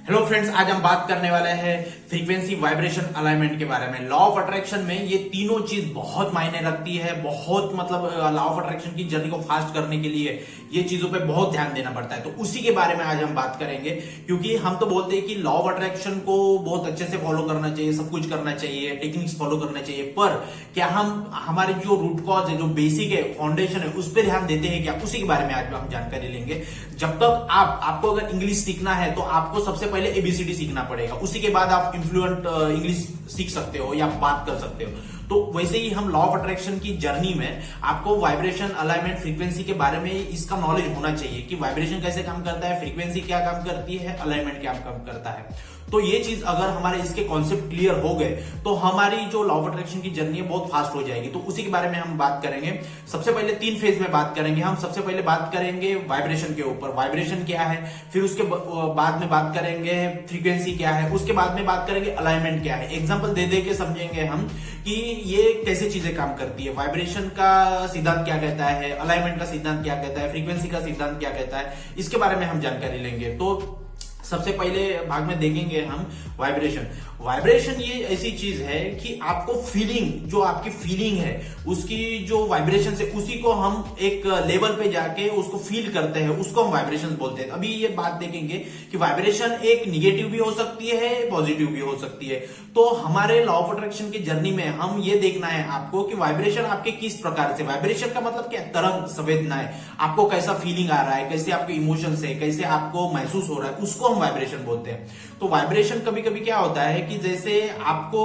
Hello friends, आज हम बात करने वाले हैं फ्रीक्वेंसी, वाइब्रेशन, अलाइनमेंट के बारे में। लॉ ऑफ अट्रैक्शन में ये तीनों चीज बहुत मायने रखती है। बहुत मतलब लॉ ऑफ अट्रैक्शन की जर्नी को फास्ट करने के लिए ये चीजों पे बहुत ध्यान देना पड़ता है। तो उसी के बारे में आज हम बात करेंगे, क्योंकि हम तो बोलते हैं कि लॉ ऑफ अट्रैक्शन को बहुत अच्छे से फॉलो करना चाहिए, सब कुछ करना चाहिए, टेक्निक्स फॉलो करना चाहिए। पर क्या हम हमारे जो रूट कॉज है, जो बेसिक है, फाउंडेशन है, उस पर ध्यान देते हैं क्या? उसी के बारे में आज हम जानकारी लेंगे। जब तक आपको अगर इंग्लिश सीखना है तो आपको सबसे पहले एबीसीडी सीखना पड़ेगा। उसी के बाद आप इन्फ्लुएंट इंग्लिश सीख सकते हो या बात कर सकते हो। तो वैसे ही हम लॉ ऑफ अट्रैक्शन की जर्नी में आपको वाइब्रेशन, अलाइनमेंट, फ्रीक्वेंसी के बारे में इसका नॉलेज होना चाहिए कि वाइब्रेशन कैसे काम करता है, फ्रीक्वेंसी क्या काम करती है, अलाइनमेंट क्या काम करता है। तो ये चीज अगर हमारे इसके कॉन्सेप्ट क्लियर हो गए तो हमारी जो लॉ ऑफ अट्रैक्शन की जर्नी है बहुत फास्ट हो जाएगी। तो उसी के बारे में हम बात करेंगे। सबसे पहले 3 फेज में बात करेंगे हम। सबसे पहले बात करेंगे वाइब्रेशन के ऊपर, वाइब्रेशन क्या है, फिर उसके बाद में बात करेंगे फ्रीक्वेंसी क्या है, उसके बाद में बात करेंगे अलाइनमेंट क्या है। एग्जांपल दे दे के समझेंगे हम कि ये कैसे चीजें काम करती है। वाइब्रेशन का सिद्धांत क्या कहता है, अलाइनमेंट का सिद्धांत क्या कहता है, फ्रीक्वेंसी का सिद्धांत क्या कहता है, इसके बारे में हम जानकारी लेंगे। तो सबसे पहले भाग में देखेंगे हम वाइब्रेशन। वाइब्रेशन ये ऐसी चीज है कि आपको फीलिंग, जो आपकी फीलिंग है उसकी जो वाइब्रेशन है, उसी को हम एक लेवल पे जाके उसको फील करते हैं, उसको हम वाइब्रेशन बोलते हैं। अभी ये बात देखेंगे कि वाइब्रेशन एक निगेटिव भी हो सकती है, पॉजिटिव भी हो सकती है। तो हमारे लॉ ऑफ अट्रैक्शन की जर्नी में हम ये देखना है आपको कि वाइब्रेशन आपके किस प्रकार से, वाइब्रेशन का मतलब क्या, तरंग, संवेदनाएं, आपको कैसा फीलिंग आ रहा है, कैसे आपके इमोशंस है, कैसे आपको महसूस हो रहा है, उसको हम वाइब्रेशन बोलते हैं। तो वाइब्रेशन कभी कभी क्या होता है कि जैसे आपको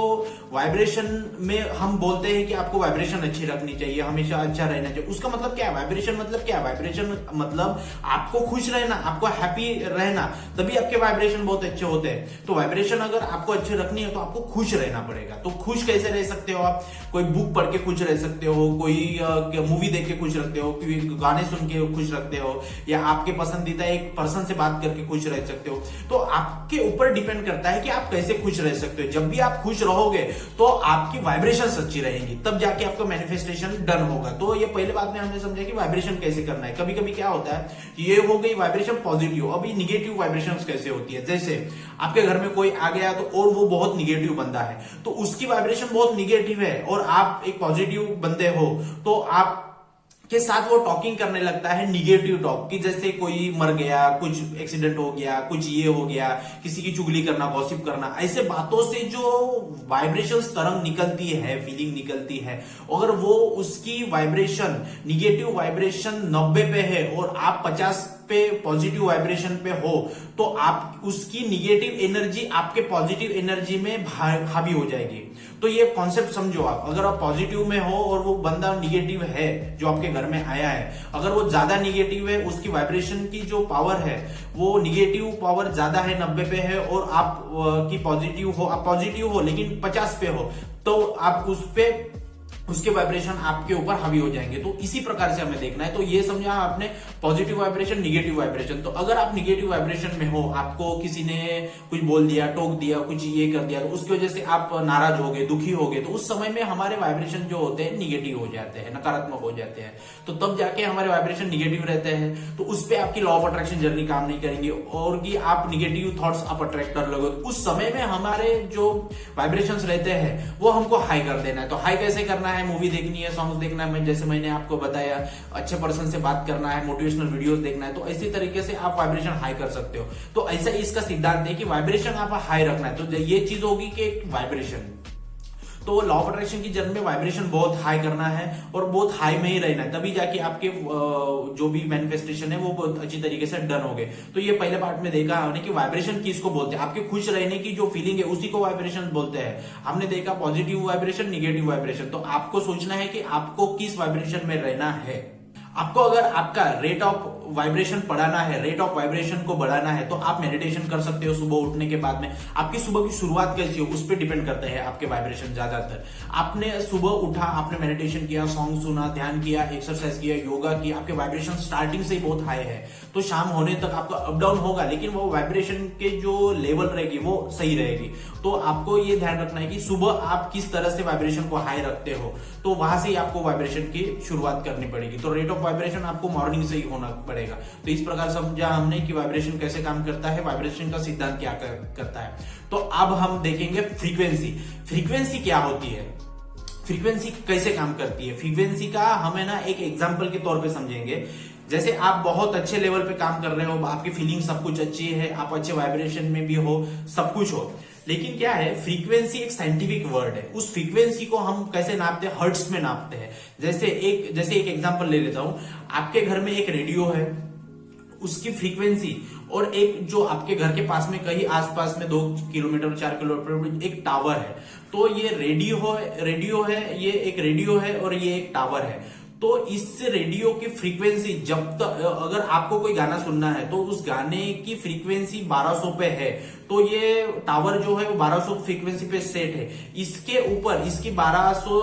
वाइब्रेशन में हम बोलते हैं कि आपको वाइब्रेशन अच्छी रखनी चाहिए, हमेशा अच्छा रहना चाहिए। उसका मतलब क्या है? वाइब्रेशन मतलब क्या है? वाइब्रेशन मतलब आपको खुश रहना, आपको हैप्पी रहना, तभी आपके वाइब्रेशन बहुत अच्छे होते हैं। तो वाइब्रेशन अगर आपको अच्छे रखनी है तो आपको खुश रहना पड़ेगा। तो खुश कैसे रह सकते हो आप? कोई बुक पढ़ के खुश रह सकते हो, कोई मूवी देख के खुश रखते हो, कोई गाने सुन के खुश रखते हो, या आपके पसंदीदा एक पर्सन से बात करके खुश रह सकते हो। तो आपके ऊपर डिपेंड करता है कि आप कैसे खुश रह सकते हो। जब भी आप खुश रहोगे तो आपकी वाइब्रेशन अच्छी रहेंगी, तब जाके आपका मैनिफेस्टेशन डन होगा। तो ये पहले बात में हमने समझा कि वाइब्रेशन कैसे करना है। कभी कभी क्या होता है कि ये हो गई वाइब्रेशन पॉजिटिव। अभी निगेटिव वाइब्रेशन कैसे होती है? जैसे आपके घर में कोई आ गया तो और वो बहुत निगेटिव बंदा है, तो उसकी वाइब्रेशन बहुत निगेटिव है और आप एक पॉजिटिव बंदे हो, तो आप के साथ वो टॉकिंग करने लगता है निगेटिव टॉक की। जैसे कोई मर गया, कुछ एक्सीडेंट हो गया, कुछ ये हो गया, किसी की चुगली करना, गॉसिप करना, ऐसे बातों से जो वाइब्रेशन तरंग निकलती है, फीलिंग निकलती है, अगर वो उसकी वाइब्रेशन, निगेटिव वाइब्रेशन 90 पे है और आप 50 पे पॉजिटिव वाइब्रेशन पे हो, तो आप उसकी निगेटिव एनर्जी आपके पॉजिटिव एनर्जी में हावी हो जाएगी। तो ये कॉन्सेप्ट समझो आप। अगर आप पॉजिटिव में हो और वो बंदा निगेटिव है जो आपके घर में आया है, अगर वो ज्यादा निगेटिव है, उसकी वाइब्रेशन की जो पावर है वो निगेटिव पावर ज्यादा है, 90 पे है, और आप की पॉजिटिव हो, आप पॉजिटिव हो लेकिन 50 पे हो, तो आप उस पे उसके वाइब्रेशन आपके ऊपर हावी हो जाएंगे। तो इसी प्रकार से हमें देखना है। तो ये समझा आपने पॉजिटिव वाइब्रेशन, निगेटिव वाइब्रेशन। तो अगर आप निगेटिव वाइब्रेशन में हो, आपको किसी ने कुछ बोल दिया, टोक दिया, कुछ ये कर दिया, तो उसकी वजह से आप नाराज हो गए, दुखी हो गए, तो उस समय में हमारे वाइब्रेशन जो होते हैं निगेटिव हो जाते हैं, नकारात्मक हो जाते हैं। तो तब जाके हमारे वाइब्रेशन निगेटिव रहते हैं। तो उस पर आपकी लॉ ऑफ अट्रैक्शन जर्नी काम नहीं करेंगी और कि आप निगेटिव थॉट्स आप अट्रैक्ट कर लोगे। उस समय में हमारे जो वाइब्रेशन रहते हैं वो हमको हाई कर देना है। तो हाई कैसे करना है? मूवी देखनी है, सॉन्ग्स देखना है, जैसे मैंने आपको बताया, अच्छे पर्सन से बात करना है, मोटिवेशनल वीडियोस देखना है। तो इसी तरीके से आप वाइब्रेशन हाई कर सकते हो। तो ऐसा इसका सिद्धांत है कि वाइब्रेशन आप हाई रखना है। तो ये चीज होगी कि वाइब्रेशन, तो लॉ ऑफ अट्रैक्शन की जर्नी में वाइब्रेशन बहुत हाई करना है और बहुत हाई में ही रहना है, तभी जाके आपके जो भी मैनिफेस्टेशन है वो बहुत अच्छी तरीके से डन हो गए। तो ये पहले पार्ट में देखा हमने कि वाइब्रेशन किसको बोलते हैं। आपके खुश रहने की जो फीलिंग है उसी को वाइब्रेशन बोलते हैं। हमने देखा पॉजिटिव वाइब्रेशन, निगेटिव वाइब्रेशन। तो आपको सोचना है कि आपको किस वाइब्रेशन में रहना है। आपको अगर आपका रेट ऑफ वाइब्रेशन बढ़ाना है, रेट ऑफ वाइब्रेशन को बढ़ाना है, तो आप मेडिटेशन कर सकते हो सुबह उठने के बाद में। आपकी सुबह की शुरुआत कैसी हो उस पर डिपेंड करता है आपके वाइब्रेशन। ज्यादातर आपने सुबह उठा, आपने मेडिटेशन किया, सॉन्ग सुना, ध्यान किया, एक्सरसाइज किया, योगा किया, आपके वाइब्रेशन स्टार्टिंग से ही बहुत हाई है, तो शाम होने तक आपका अप डाउन होगा, लेकिन वो वाइब्रेशन के जो लेवल रहेगी वो सही रहेगी। तो आपको ये ध्यान रखना है कि सुबह आप किस तरह से वाइब्रेशन को हाई रखते हो, तो वहां से ही आपको वाइब्रेशन की शुरुआत करनी पड़ेगी। तो रेट ऑफ वाइब्रेशन आपको मॉर्निंग से ही होना पड़ेगा। करेगा। तो इस प्रकार समझा हमने कि वाइब्रेशन कैसे काम करता है, वाइब्रेशन का सिद्धांत क्या करता है। तो अब हम देखेंगे फ्रीक्वेंसी। फ्रीक्वेंसी क्या होती है, फ्रीक्वेंसी कैसे काम करती है। फ्रीक्वेंसी का हमें ना एक एग्जांपल के तौर पे समझेंगे। जैसे आप बहुत अच्छे लेवल पे काम कर रहे हो, आपकी फीलिंग सब कुछ अच्छी है, आप अच्छे वाइब्रेशन में भी हो, सब कुछ हो, लेकिन क्या है, फ्रीक्वेंसी एक साइंटिफिक वर्ड है। उस फ्रीक्वेंसी को हम कैसे नापते हैं, हर्ट्ज में नापते हैं। जैसे एक एग्जांपल ले लेता हूं। आपके घर में एक रेडियो है, उसकी फ्रीक्वेंसी, और एक जो आपके घर के पास में कहीं आसपास में 2 किलोमीटर 4 किलोमीटर एक टावर है। तो ये रेडियो है, ये एक रेडियो है और ये एक टावर है। तो इस रेडियो की फ्रीक्वेंसी जब तक, अगर आपको कोई गाना सुनना है तो उस गाने की फ्रीक्वेंसी 1200 पे है, तो ये टावर जो है वो 1200 फ्रीक्वेंसी पे सेट है। इसके ऊपर इसकी 1200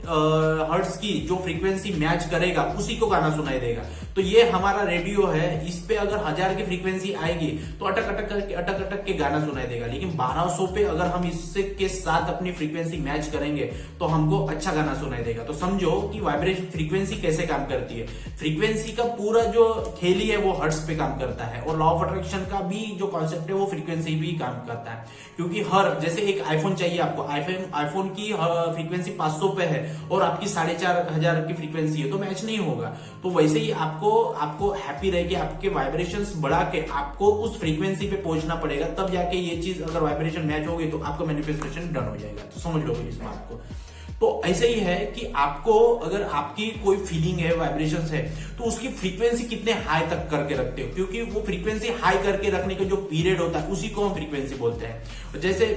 हर्ट्ज की जो फ्रीक्वेंसी मैच करेगा उसी को गाना सुनाई देगा। तो ये हमारा रेडियो है, इस पे अगर 1000 की फ्रीक्वेंसी आएगी तो अटक अटक के गाना सुनाई देगा। लेकिन 1200 पे अगर हम इससे के साथ अपनी फ्रीक्वेंसी मैच करेंगे तो हमको अच्छा गाना सुनाई देगा। तो समझो कि वाइब्रेशन फ्रीक्वेंसी कैसे काम करती है। फ्रीक्वेंसी का पूरा जो खेल ही है वो हर्ट्ज पे काम करता है, और लॉ ऑफ अट्रैक्शन का भी जो कॉन्सेप्ट है वो फ्रीक्वेंसी भी काम करता है। क्योंकि जैसे एक आईफोन चाहिए आपको, आईफोन की फ्रीक्वेंसी 500 पे है और आपकी 4500 की फ्रीक्वेंसी है, तो मैच नहीं होगा। तो वैसे ही आपको हैप्पी रह के आपके वाइब्रेशंस बढ़ा के आपको उस फ्रीक्वेंसी पे पहुंचना पड़ेगा, तब जाके ये चीज अगर वाइब्रेशन मैच होगी तो आपका मैनिफेस्टेशन डन हो जाएगा। तो समझ लो इस बात को। तो ऐसे ही है कि आपको अगर आपकी कोई फीलिंग है, वाइब्रेशंस है, तो उसकी फ्रीक्वेंसी कितने हाई तक करके रखते हो, क्योंकि वो फ्रीक्वेंसी हाई करके रखने का जो पीरियड होता है उसी को हम फ्रीक्वेंसी बोलते हैं। जैसे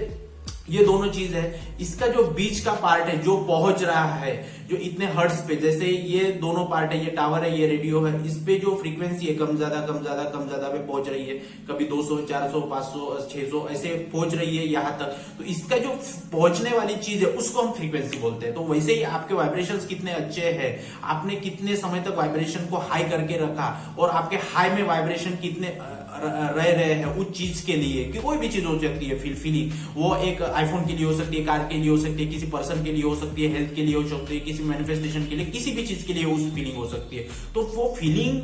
ये दोनों चीज है, इसका जो बीच का पार्ट है जो पहुंच रहा है जो इतने हर्ट्ज पे, जैसे ये दोनों पार्ट है, ये टावर है, ये रेडियो है, इस पे जो फ्रीक्वेंसी है कम ज्यादा पे पहुंच रही है, कभी 200 400 500 600 ऐसे पहुंच रही है यहां तक। तो इसका जो पहुंचने वाली चीज है उसको हम फ्रीक्वेंसी बोलते हैं। तो वैसे ही आपके वाइब्रेशंस कितने अच्छे हैं, आपने कितने समय तक वाइब्रेशन को हाई करके रखा, और आपके हाई में वाइब्रेशन कितने रह रहे हैं उस चीज के लिए, कि कोई भी चीज हो सकती है, फीलिंग वो एक आईफोन के लिए हो सकती है, कार के लिए हो सकती है, किसी पर्सन के लिए हो सकती है, हेल्थ के लिए हो सकती है, किसी मैनिफेस्टेशन के लिए, किसी भी चीज के लिए उस फीलिंग हो सकती है। तो वो फीलिंग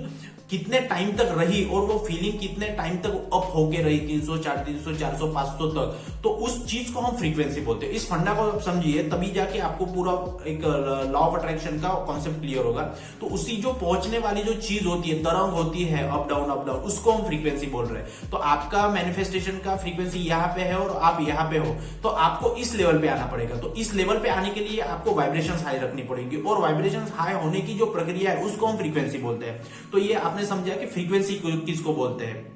कितने टाइम तक रही और वो फीलिंग कितने टाइम तक अप होके रही, 300 400 500 तक, तो उस चीज को हम फ्रीक्वेंसी बोलते हैं। इस फंडा को आप समझिए, तभी जाके आपको पूरा एक लॉ ऑफ अट्रैक्शन का कॉन्सेप्ट क्लियर होगा। तो उसी जो पहुंचने वाली जो चीज होती है, तरंग होती है अप डाउन, उसको हम फ्रीक्वेंसी बोल रहे हैं। तो आपका मैनिफेस्टेशन का फ्रीक्वेंसी यहाँ पे है और आप यहाँ पे हो, तो आपको इस लेवल पे आना पड़ेगा। तो इस लेवल पे आने के लिए आपको वाइब्रेशन हाई रखनी पड़ेगी, और वाइब्रेशन हाई होने की जो प्रक्रिया है उसको हम फ्रीक्वेंसी बोलते हैं। तो ये आपने समझा कि फ्रीक्वेंसी किसको बोलते हैं।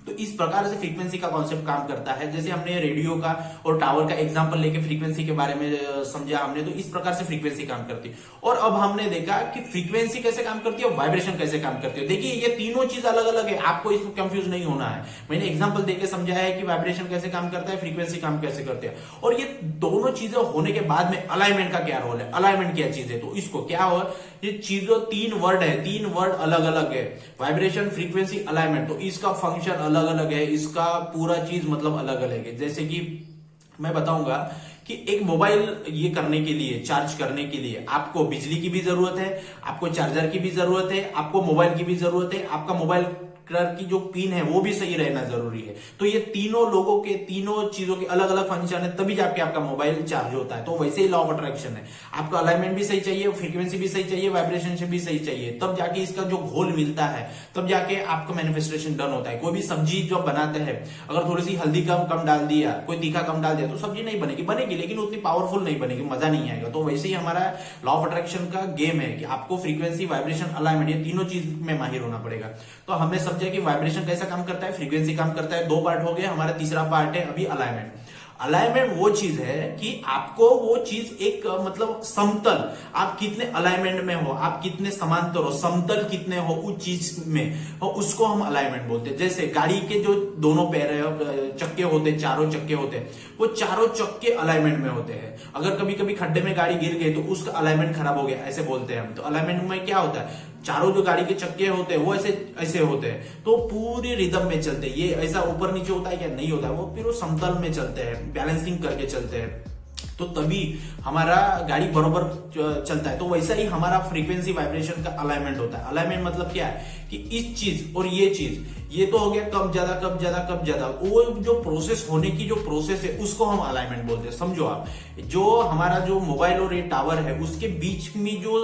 तो इस प्रकार से फ्रीक्वेंसी का कॉन्सेप्ट काम करता है। जैसे हमने रेडियो का और टावर का एग्जांपल लेके फ्रीक्वेंसी के बारे में समझा हमने, तो इस प्रकार से फ्रीक्वेंसी काम करती है। और अब हमने देखा कि फ्रीक्वेंसी कैसे काम करती है और वाइब्रेशन कैसे काम करती है। देखिए ये तीनों चीज अलग अलग है, आपको इसमें कंफ्यूज नहीं होना है। मैंने एग्जांपल देके समझाया है कि वाइब्रेशन कैसे काम करता है, फ्रीक्वेंसी काम कैसे करते हैं। और ये दोनों चीजें होने के बाद में अलाइनमेंट का क्या रोल है, अलाइनमेंट क्या चीज है, तो इसको क्या हो, ये चीजों 3 वर्ड है, 3 वर्ड अलग अलग है, वाइब्रेशन, फ्रीक्वेंसी, अलाइनमेंट। तो इसका फंक्शन अलग अलग है, इसका पूरा चीज मतलब अलग अलग है। जैसे कि मैं बताऊंगा कि एक मोबाइल ये करने के लिए, चार्ज करने के लिए आपको बिजली की भी जरूरत है, आपको चार्जर की भी जरूरत है, आपको मोबाइल की भी जरूरत है, आपका मोबाइल की जो पिन है वो भी सही रहना जरूरी है। तो ये तीनों लोगों के, तीनों चीजों के अलग अलग फंक्शन है, तभी जाके आपका मोबाइल चार्ज होता है। तो वैसे ही लॉ ऑफ अट्रैक्शन है, आपका अलाइनमेंट भी सही चाहिए, फ्रीक्वेंसी भी सही चाहिए, वाइब्रेशन भी सही चाहिए, तब जाके इसका जो घोल मिलता है, तब जाके आपका मैनिफेस्टेशन डन होता है। कोई भी सब्जी जो बनाते हैं, अगर थोड़ी सी हल्दी कम डाल दिया, कोई तीखा कम डाल दिया, तो सब्जी नहीं बनेगी लेकिन उतनी पावरफुल नहीं बनेगी, मजा नहीं आएगा। तो वैसे ही हमारा लॉ ऑफ अट्रैक्शन का गेम है कि आपको फ्रीक्वेंसी, वाइब्रेशन, अलाइनमेंट, ये तीनों चीज में माहिर होना पड़ेगा। तो हमने समझा कि वाइब्रेशन कैसा काम करता है, फ्रीक्वेंसी काम करता है, 2 पार्ट हो गए। हमारा तीसरा पार्ट है अभी अलाइनमेंट। अलाइनमेंट वो चीज है कि आपको वो चीज एक मतलब समतल, आप कितने अलाइनमेंट में हो, आप कितने समांतर हो, समतल कितने हो उस चीज में, और उसको हम अलाइनमेंट बोलते हैं। जैसे गाड़ी के जो दोनों पैर चक्के होते, चारों चक्के होते, वो चारों चक्के अलाइनमेंट में होते हैं। अगर कभी कभी खड्डे में गाड़ी गिर गई तो उसका अलाइनमेंट खराब हो गया, ऐसे बोलते हैं हम। तो अलाइनमेंट में क्या होता है, चारों जो गाड़ी के चक्के होते हैं वो ऐसे होते हैं, तो पूरी रिदम में चलते हैं। ये ऐसा ऊपर नीचे होता है क्या, नहीं होता है, वो फिर वो समतल में चलते हैं, बैलेंसिंग करके चलते हैं। तो तभी हमारा गाड़ी बरोबर चलता है। तो वैसा ही हमारा फ्रीक्वेंसी वाइब्रेशन का अलाइनमेंट होता है। अलाइनमेंट मतलब क्या है कि इस चीज और ये चीज, ये तो हो गया कब ज्यादा कब ज्यादा कब ज्यादा, वो जो प्रोसेस होने की जो प्रोसेस है उसको हम अलाइनमेंट बोलते हैं। समझो आप, जो हमारा जो मोबाइल और ये टावर है उसके बीच में जो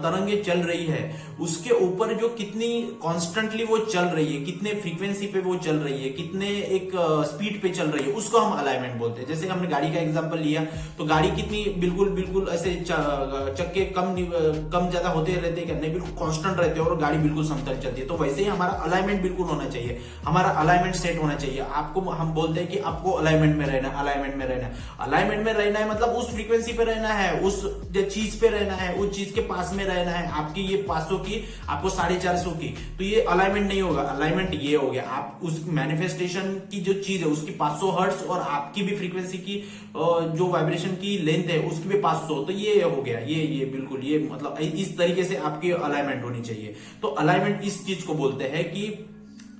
तरंगे चल रही है उसके ऊपर जो कितनी कॉन्स्टेंटली वो चल रही है, कितने फ्रीक्वेंसी पे वो चल रही है, कितने एक स्पीड पे चल रही है, उसको हम अलाइनमेंट बोलते हैं। जैसे हमने गाड़ी का एग्जांपल लिया तो गाड़ी कितनी बिल्कुल बिल्कुल ऐसे चक्के कम ज्यादा होते रहते हैं, नहीं बिल्कुल कांस्टेंट रहते हैं और गाड़ी बिल्कुल समतल चलती है। तो वैसे ही हमारा अलाइनमेंट बिल्कुल होना चाहिए, हमारा अलाइनमेंट सेट होना चाहिए। आपको हम बोलते हैं कि आपको अलाइनमेंट में रहना, अलाइनमेंट में रहना, अलाइनमेंट में रहना है मतलब उस फ्रीक्वेंसी पे रहना है, उस चीज पे रहना है, उस चीज के पास में रहना है। आपकी ये 500 की, आपको 450 की, तो ये अलाइनमेंट नहीं होगा। अलाइनमेंट ये हो गया आप उस मैनिफेस्टेशन की जो चीज है उसकी 500 हर्ट्ज और आपकी भी फ्रीक्वेंसी की जो वाइब्रेशन की लेंथ है उसकी भी 500, तो ये हो गया, ये बिल्कुल ये मतलब इस तरीके से आपकी अलाइनमेंट होनी चाहिए। तो अलाइनमेंट इस चीज को बोलते हैं कि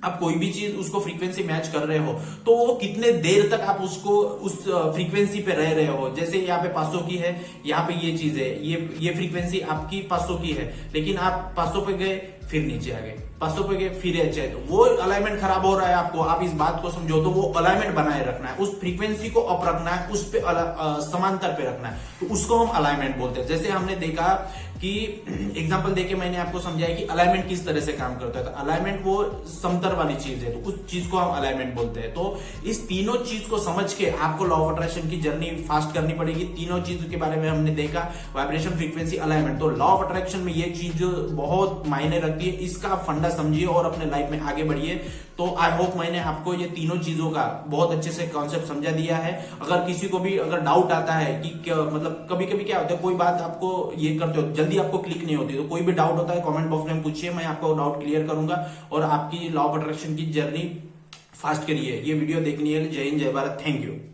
आप कोई भी चीज उसको फ्रीक्वेंसी मैच कर रहे हो तो वो कितने देर तक आप उसको उस फ्रीक्वेंसी पे रह रहे हो। जैसे यहाँ पे 500 की है, यहाँ पे ये चीज है, ये फ्रीक्वेंसी आपकी 500 की है, लेकिन आप 500 पे गए फिर नीचे आ गए, 500 पे गए फिर नीचे, तो वो अलाइनमेंट खराब हो रहा है आपको। आप इस बात को समझो, तो वो अलाइनमेंट बनाए रखना है, उस फ्रीक्वेंसी को अप रखना है, उस पे समांतर पे रखना है, तो उसको हम अलाइनमेंट बोलते हैं। जैसे हमने देखा कि एग्जांपल देके मैंने आपको समझाया कि अलाइनमेंट किस तरह से काम करता है। तो अलाइनमेंट वो समतल वाली चीज है, तो उस चीज को हम अलाइनमेंट बोलते हैं। तो इस तीनों चीज को समझ के आपको लॉ ऑफ अट्रैक्शन की जर्नी फास्ट करनी पड़ेगी। तीनों चीजों के बारे में हमने देखा, वाइब्रेशन, फ्रीक्वेंसी, अलाइनमेंट। तो लॉ ऑफ अट्रैक्शन में ये चीज बहुत मायने रखती है, इसका आप फंडा समझिए और अपने लाइफ में आगे बढ़िए। तो आई होप मैंने आपको ये तीनों चीजों का बहुत अच्छे से कॉन्सेप्ट समझा दिया है। अगर किसी को भी अगर डाउट आता है कि मतलब कभी कभी क्या होता है, कोई बात आपको ये करते हो जल्दी आपको क्लिक नहीं होती, तो कोई भी डाउट होता है कमेंट बॉक्स में पूछिए, मैं आपको डाउट क्लियर करूंगा और आपकी लॉ ऑफ अट्रैक्शन की जर्नी फास्ट करिए। ये वीडियो देखनी है। जय हिंद, जय भारत, थैंक यू।